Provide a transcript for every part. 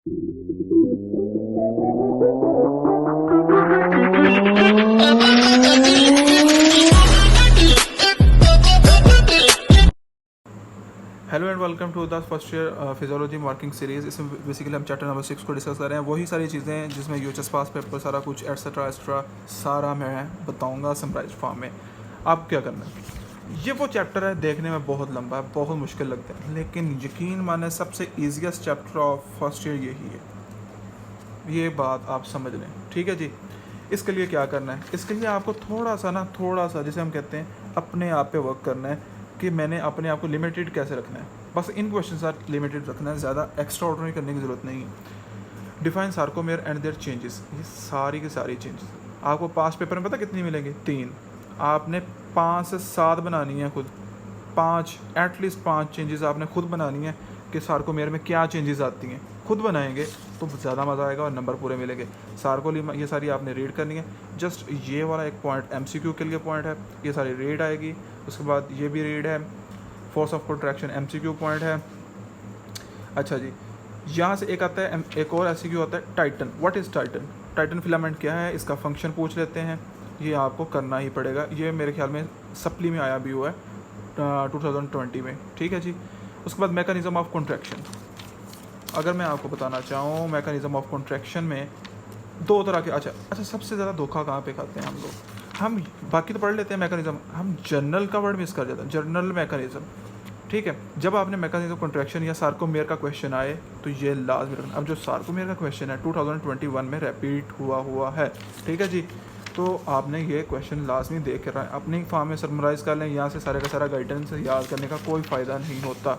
Hello and welcome to the first year physiology marking series. इसमें basically हम chapter number 6 को discuss कर रहे हैं। वही सारी चीज़ें जिसमें यूएचएस पास पेपर सारा कुछ एट्सेट्रा एक्स्ट्रा सारा मैं बताऊंगा समराइज फॉर्म में। आप क्या करना है, ये वो चैप्टर है देखने में बहुत लंबा है, बहुत मुश्किल लगता है, लेकिन यकीन माने सबसे easiest chapter of first year यही है। ये बात आप समझ लें, ठीक है जी। इसके लिए क्या करना है, इसके लिए आपको थोड़ा सा जैसे हम कहते हैं अपने आप पे वर्क करना है कि मैंने अपने आप को लिमिटेड कैसे रखना है। बस इन क्वेश्चन साथ लिमिटेड रखना है, ज़्यादा एक्स्ट्रा ऑर्डिनरी करने की ज़रूरत नहीं है। Define sarcomere and their changes, ये सारी की सारी चेंजेस आपको पास पेपर में पता कितनी मिलेंगे, 3। आपने 5 से 7 बनानी है खुद, 5 एटलीस्ट 5 चेंजेस आपने खुद बनानी है कि सार्कोमेयर में क्या चेंजेस आती हैं। खुद बनाएंगे तो ज़्यादा मज़ा आएगा और नंबर पूरे मिलेंगे। सार्कोली ये सारी आपने रीड करनी है। जस्ट ये वाला एक पॉइंट एमसीक्यू के लिए पॉइंट है, ये सारी रीड आएगी। उसके बाद ये भी रीड है, force of contraction MCQ point है। अच्छा जी, यहाँ से एक आता है एक और एमसीक्यू आता है Titan. What is Titan? Titan filament क्या है, इसका फंक्शन पूछ लेते हैं। ये आपको करना ही पड़ेगा, ये मेरे ख्याल में सप्ली में आया भी हुआ है 2020 में, ठीक है जी। उसके बाद मैकेनिज्म ऑफ कॉन्ट्रैक्शन। अगर मैं आपको बताना चाहूँ मैकेनिज्म ऑफ कॉन्ट्रैक्शन में 2 तरह के अच्छा सबसे ज़्यादा धोखा कहाँ पे खाते हैं हम लोग। हम बाकी तो पढ़ लेते हैं मैकेनिज्म, हम जर्नल का वर्ड मिस कर जाते हैं, जर्नल मैकेनिज्म, ठीक है। जब आपने मैकेनिज्म कॉन्ट्रैक्शन या सार्कोमेयर का क्वेश्चन आए तो ये लाजमी रखना। अब जो सार्कोमेयर का क्वेश्चन है 2021 में रिपीट हुआ है, ठीक है जी। तो आपने ये क्वेश्चन लाजमी देख कर अपनी फॉर्म में समराइज़ कर लें। यहाँ से सारे का सारा गाइडेंस याद करने का कोई फ़ायदा नहीं होता,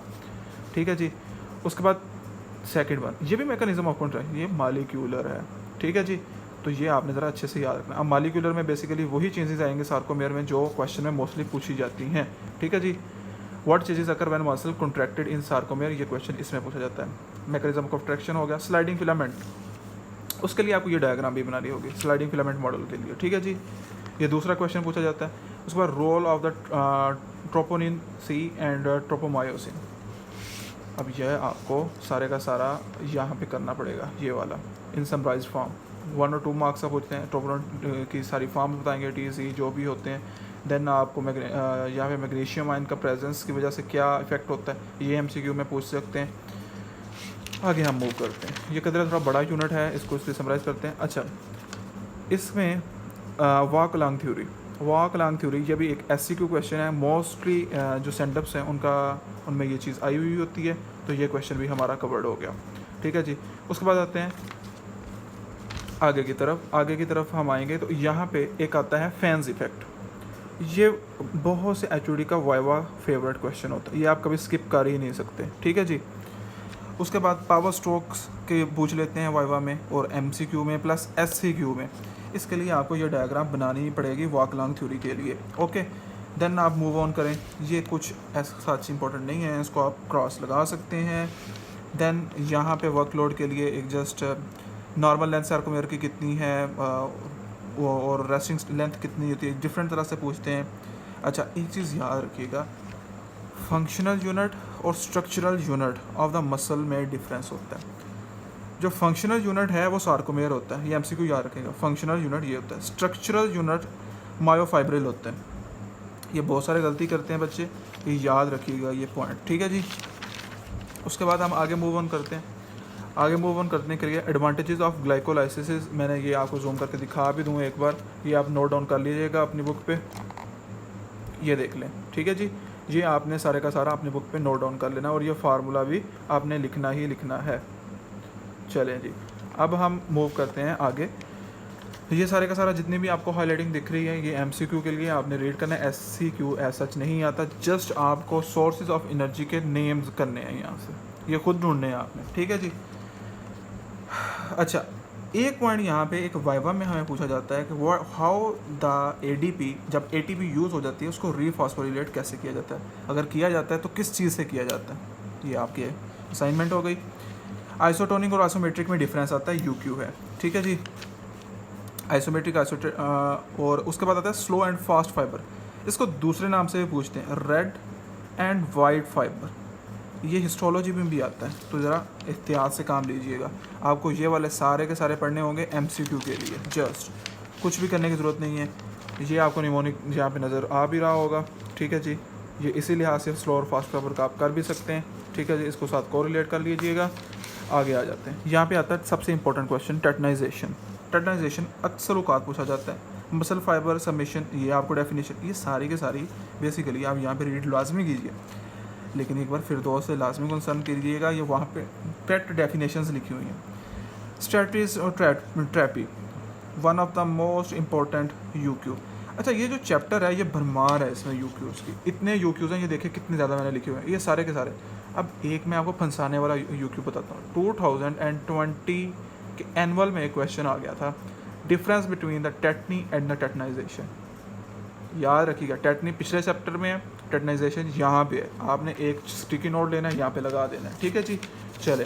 ठीक है जी। उसके बाद सेकंड वन, ये भी मैकेनिज्म ऑफ कॉन्ट्रैक्शन, ये मॉलिक्यूलर है, ठीक है जी। तो ये आपने ज़रा अच्छे से याद रखना। अब मॉलिक्यूलर में बेसिकली वही चेंजेस आएंगे सार्कोमेयर में जो क्वेश्चन में मोस्टली पूछी जाती हैं, ठीक है जी। What changes occur when muscle contracted in sarcomere, ये क्वेश्चन इसमें पूछा जाता है। मैकेनिज्म ऑफ कॉन्ट्रैक्शन हो गया। स्लाइडिंग फिलामेंट, उसके लिए आपको ये डायग्राम भी बनानी होगी स्लाइडिंग फिलामेंट मॉडल के लिए, ठीक है जी। ये दूसरा क्वेश्चन पूछा जाता है। उसके बाद role of the troponin C and tropomyosin. अब यह आपको सारे का सारा यहाँ पे करना पड़ेगा, ये वाला इन समराइज फॉर्म 1 और 2 मार्क्स का पूछते हैं। ट्रोपोनिन की सारी फॉर्म्स बताएंगे, टी सी जो भी होते हैं। देन आपको यहाँ पे मैग्नीशियम आयन का प्रेजेंस की वजह से क्या इफेक्ट होता है, ये एमसीक्यू में पूछ सकते हैं। आगे हम मूव करते हैं। ये कदर थोड़ा बड़ा यूनिट है, इसको इसलिए समराइज करते हैं। अच्छा, इसमें वॉक अलोंग थ्योरी, ये भी एक एससीक्यू क्वेश्चन है। मोस्टली जो सेंटअप्स हैं उनमें ये चीज़ आई हुई होती है, तो ये क्वेश्चन भी हमारा कवर्ड हो गया, ठीक है जी। उसके बाद आते हैं आगे की तरफ हम आएंगे तो यहाँ पे एक आता है फैंस इफेक्ट। ये बहुत से एचओडी का वाइवा फेवरेट क्वेश्चन होता है, ये आप कभी स्किप कर ही नहीं सकते, ठीक है जी। उसके बाद पावर स्ट्रोक्स के पूछ लेते हैं वाइवा में और एमसीक्यू में प्लस एससीक्यू में। इसके लिए आपको ये डायग्राम बनानी ही पड़ेगी वॉक अलोंग थ्योरी के लिए, ओके। देन आप मूव ऑन करें। ये कुछ ऐसा अच्छा इंपॉर्टेंट नहीं है, इसको आप क्रॉस लगा सकते हैं। देन यहाँ पे वर्कलोड के लिए एक जस्ट नॉर्मल लेंथ सार्कोमेयर की कितनी है और रेस्टिंग लेंथ कितनी होती है, डिफरेंट तरह से पूछते हैं। अच्छा, एक चीज़ याद रखिएगा, फंक्शनल यूनिट और structural unit of the muscle में डिफरेंस होता है। जो फंक्शनल यूनिट है वो सार्कोमेयर होता है, ये एमसीक्यू याद रखेगा। फंक्शनल यूनिट ये होता है, स्ट्रक्चरल यूनिट मायोफाइब्रिल होता है। ये बहुत सारे गलती करते हैं बच्चे, ये याद रखिएगा ये पॉइंट, ठीक है जी। उसके बाद हम आगे मूव ऑन करते हैं। आगे मूव ऑन करने के लिए एडवांटेजेस ऑफ ग्लाइकोलाइसिस, मैंने ये आपको जूम करके दिखा भी दूँ एक बार, ये आप नोट डाउन कर लीजिएगा अपनी बुक पे, ये देख लें, ठीक है जी। ये आपने सारे का सारा अपनी बुक पे नोट डाउन कर लेना और ये फार्मूला भी आपने लिखना ही लिखना है। चलें जी, अब हम मूव करते हैं आगे। ये सारे का सारा जितनी भी आपको हाईलाइटिंग दिख रही है ये एमसीक्यू के लिए आपने रीड करना है। एससीक्यू ऐसा सच नहीं आता, जस्ट आपको सोर्सेज ऑफ एनर्जी के नेम्स करने हैं यहाँ से, ये खुद ढूंढने हैं आपने, ठीक है जी। अच्छा, एक पॉइंट यहाँ पे एक वाइवा में हमें पूछा जाता है कि हाउ द एडीपी, जब एटीपी यूज़ हो जाती है उसको रीफॉस्फोरिलेट कैसे किया जाता है, अगर किया जाता है तो किस चीज़ से किया जाता है। ये आपकी असाइनमेंट हो गई। आइसोटोनिक और आइसोमेट्रिक में डिफरेंस आता है, यूक्यू है, ठीक है जी। आइसोमेट्रिक और उसके बाद आता है स्लो एंड फास्ट फाइबर, इसको दूसरे नाम से भी पूछते हैं रेड एंड वाइट फाइबर। ये हिस्टोलॉजी में भी आता है, तो ज़रा एहतियात से काम लीजिएगा। आपको ये वाले सारे के सारे पढ़ने होंगे MCQ के लिए, जस्ट कुछ भी करने की ज़रूरत नहीं है। ये आपको निमोनिक यहाँ पे नज़र आ भी रहा होगा, ठीक है जी। ये इसी लिहाज से स्लो और फास्ट पेपर का आप कर भी सकते हैं, ठीक है जी। इसको साथ कोरिलेट कर लीजिएगा। आगे आ जाते हैं, यहाँ पे आता है सबसे इंपॉर्टेंट क्वेश्चन, टेटनाइजेशन। टेटनाइजेशन अक्सर औकात पूछा जाता है। मसल फाइबर सबमिशन, ये आपको डेफिनेशन, ये सारी के सारी बेसिकली आप यहाँ पे रीड लाजमी कीजिए, लेकिन एक बार फिर दोस्त से लाजमी कंसर्न कीजिएगा, ये वहाँ पे पेट डेफिनेशंस लिखी हुई हैं। स्ट्रेटरीज और ट्रैपी, one of the most important UQ। अच्छा, ये जो चैप्टर है ये भरमार है इसमें UQs की, इतने UQs हैं, ये देखिए कितने ज़्यादा मैंने लिखे हुए हैं, ये सारे के सारे। अब एक मैं आपको फंसाने वाला UQ बताता हूँ। 2020 के एनुअल में एक क्वेश्चन आ गया था, difference between the tetany and the tetanization. याद रखिएगा, टेटनी पिछले चैप्टर में है, टेटनाइजेशन यहाँ पे है। आपने एक स्टिकी नोट लेना है, यहाँ पे लगा देना है, ठीक है जी। चले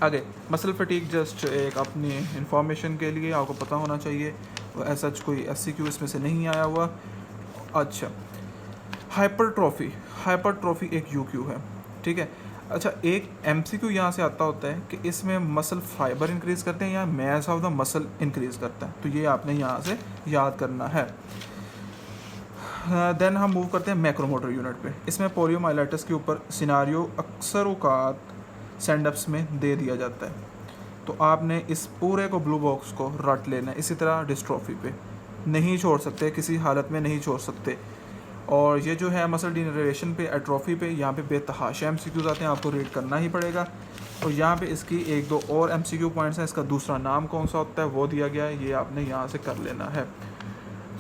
आगे, मसल फटीक जस्ट एक अपनी इंफॉर्मेशन के लिए आपको पता होना चाहिए, ऐसा कोई SCQ इसमें से नहीं आया हुआ। अच्छा, हाइपरट्रॉफी एक UQ है, ठीक है। अच्छा, एक MCQ यहाँ से आता होता है कि इसमें मसल फाइबर इंक्रीज़ करते हैं या mass of the muscle increase करता है, तो ये आपने यहाँ से याद करना है। देन हम मूव करते हैं मैक्रोमोटर यूनिट पे। इसमें पोलियोमाइलाइटिस के ऊपर सिनारियो अक्सर औकात सेंडअप्स में दे दिया जाता है, तो आपने इस पूरे को ब्लू बॉक्स को रट लेना है। इसी तरह डिस्ट्रॉफी पे नहीं छोड़ सकते, किसी हालत में नहीं छोड़ सकते। और ये जो है मसल डिनरेशन पे, एट्रोफी पे, यहाँ पे बेतहाशा MCQs आते हैं, आपको रीड करना ही पड़ेगा। और यहाँ पे इसकी एक दो और MCQ पॉइंट्स हैं, इसका दूसरा नाम कौन सा होता है वो दिया गया है, ये आपने यहाँ से कर लेना है।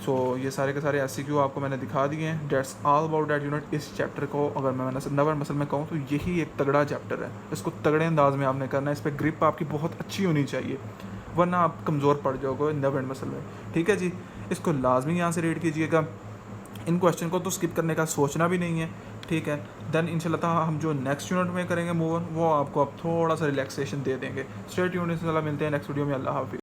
सो ये सारे के सारे SCQ आपको मैंने दिखा दिए हैं। That's all about that unit. इस चैप्टर को अगर मैं नर्व मसल में कहूँ तो यही एक तगड़ा चैप्टर है, इसको तगड़े अंदाज में आपने करना है। इस पर ग्रिप आपकी बहुत अच्छी होनी चाहिए, वरना आप कमज़ोर पड़ जाओगे नर्व एंड मसल में, ठीक है जी। इसको लाजमी यहाँ से रीड कीजिएगा। इन क्वेश्चन को तो स्किप करने का सोचना भी नहीं है, ठीक है। देन इंशाल्लाह हम जो नेक्स्ट यूनिट में करेंगे मूव ऑन, वो आपको अब थोड़ा सा रिलैक्सेशन दे देंगे। स्टे ट्यून्ड, इंशाल्लाह मिलते हैं नेक्स्ट वीडियो में। अल्लाह हाफिज़।